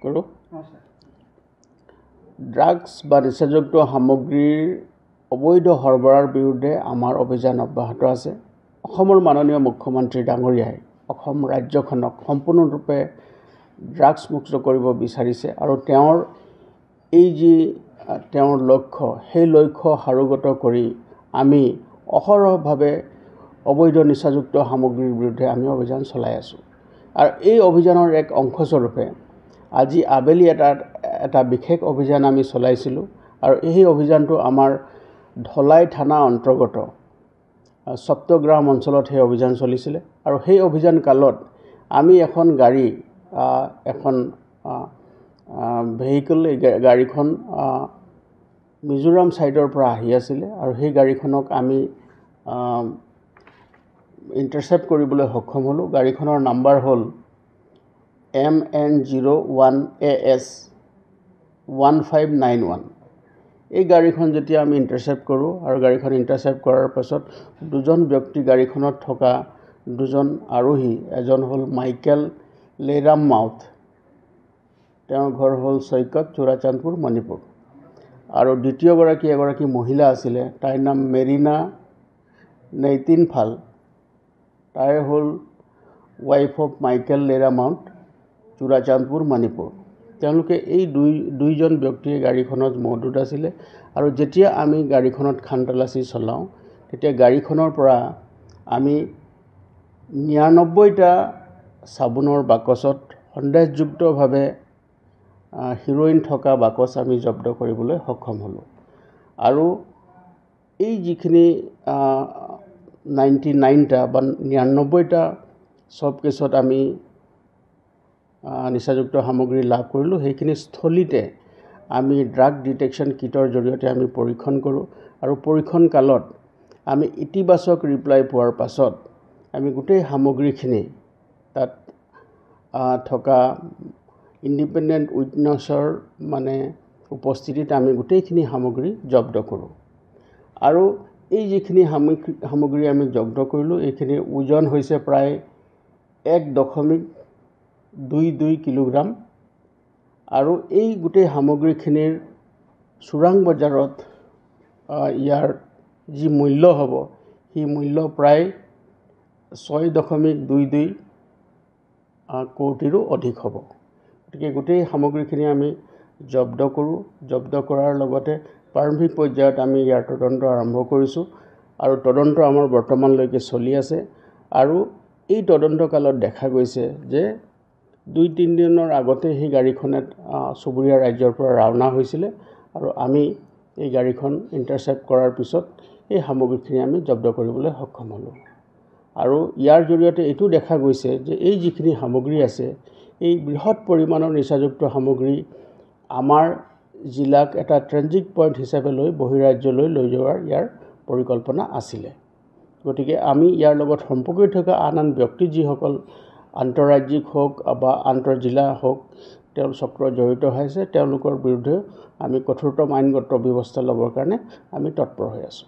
কৰোঁ। ড্ৰাগছ বা নিচাযুক্ত সামগ্ৰীৰ অবৈধ সৰবৰাহৰ বিৰুদ্ধে আমাৰ অভিযান অব্যাহত আছে। অসমৰ মাননীয় মুখ্যমন্ত্ৰী ডাঙৰীয়াই অসম ৰাজ্যখনক সম্পূৰ্ণৰূপে ড্ৰাগছ মুক্ত কৰিব বিচাৰিছে আৰু তেওঁৰ লক্ষ্য সেই লক্ষ্য সাৰোগত কৰি আমি অহৰহভাৱে অবৈধ নিচাযুক্ত সামগ্ৰীৰ বিৰুদ্ধে আমি অভিযান চলাই আছোঁ। আৰু এই অভিযানৰ এক অংশস্বৰূপে আজি আবেলি এটা বিশেষ অভিযান আমি চলাইছিলোঁ আৰু এই অভিযানটো আমাৰ ধলাই থানা অন্তৰ্গত সপ্তগ্ৰাম অঞ্চলত সেই অভিযান চলিছিলে আৰু সেই অভিযান কালত আমি এখন গাড়ী এখন ভেহিকল গাড়ীখন মিজোৰাম সাইডৰ পৰা আহি আছিলে আৰু সেই গাড়ীখনক আমি ইণ্টাৰচেপ্ট কৰিবলৈ সক্ষম হ'লোঁ। গাড়ীখনৰ নাম্বাৰ হ'ল MN01AS1591। এই গাড়ীখন যেতিয়া আমি ইণ্টাৰচেপ্ট কৰোঁ আৰু গাড়ীখন ইণ্টাৰচেপ্ট কৰাৰ পাছত দুজন ব্যক্তি গাড়ীখনত থকা দুজন আৰোহী, এজন হ'ল মাইকেল লেৰাম মাউথ, তেওঁৰ ঘৰ হ'ল চৈকত, চুৰাচান্দপুৰ, মণিপুৰ, আৰু দ্বিতীয়গৰাকী এগৰাকী মহিলা আছিলে, তাইৰ নাম মেৰিনা নেইতিনফাল, তাই হ'ল wife of Michael Lera Mauth, Churachandpur, Manipur. তেওঁলোকে এই দুইজন ব্যক্তিয়ে গাড়ীখনত মজুত আছিলে আৰু যেতিয়া আমি গাড়ীখনত খানতালাচি চলাওঁ তেতিয়া গাড়ীখনৰ পৰা আমি 99টা চাবোনৰ বাকচত সন্দেহযুক্তভাৱে হিৰোইন থকা বাকচ আমি জব্দ কৰিবলৈ সক্ষম হ'লোঁ। আৰু এই যিখিনি 99টা বা 99টা সব কেছত আমি নিচাযুক্ত সামগ্ৰী লাভ কৰিলোঁ। সেইখিনি স্থলীতে আমি ড্ৰাগ ডিটেকশ্যন কিটৰ জৰিয়তে আমি পৰীক্ষণ কৰোঁ আৰু পৰীক্ষণ কালত আমি ইতিবাচক ৰিপ্লাই পোৱাৰ পাছত আমি গোটেই সামগ্ৰীখিনি তাত থকা ইণ্ডিপেণ্ডেণ্ট উইটনেছৰ উপস্থিতিত আমি গোটেইখিনি সামগ্ৰী জব্দ কৰোঁ। আৰু এই যিখিনি সামগ্ৰী আমি জব্দ কৰিলোঁ এইখিনিৰ ওজন হৈছে প্ৰায় 1.22 কিলোগ্ৰাম আৰু এই গোটেই সামগ্ৰীখিনিৰ চোৰাং বজাৰত ইয়াৰ যি মূল্য হ'ব সেই মূল্য প্ৰায় 6.22 কোটিৰো অধিক হ'ব। গতিকে গোটেই সামগ্ৰীখিনি আমি জব্দ কৰোঁ। জব্দ কৰাৰ লগতে প্ৰাৰম্ভিক পৰ্যায়ত আমি ইয়াৰ তদন্ত আৰম্ভ কৰিছোঁ আৰু তদন্ত আমাৰ বৰ্তমানলৈকে চলি আছে। আৰু এই তদন্তকালত দেখা গৈছে যে 2-3 দিনৰ আগতে সেই গাড়ীখনে চুবুৰীয়া ৰাজ্যৰ পৰা ৰাওনা হৈছিলে আৰু আমি এই গাড়ীখন ইণ্টাৰচেপ্ট কৰাৰ পিছত এই সামগ্ৰীখিনি আমি জব্দ কৰিবলৈ সক্ষম হ'লোঁ। আৰু ইয়াৰ জৰিয়তে এইটো দেখা গৈছে যে এই যিখিনি সামগ্ৰী আছে এই বৃহৎ পৰিমাণৰ নিচাযুক্ত সামগ্ৰী আমাৰ জিলাক এটা ট্ৰেনজিট পইণ্ট হিচাপে লৈ বহিৰাজ্যলৈ লৈ যোৱাৰ ইয়াৰ পৰিকল্পনা আছিলে। গতিকে আমি ইয়াৰ লগত সম্পৰ্কিত থকা আন ব্যক্তি যিসকল আন্তঃৰাজ্যিক হওক বা আন্তঃজিলা হওক তেওঁৰ চক্ৰ জড়িত হৈছে তেওঁলোকৰ বিৰুদ্ধে আমি কঠোৰতম আইনগত ব্যৱস্থা ল'বৰ কাৰণে আমি তৎপৰ হৈ আছোঁ।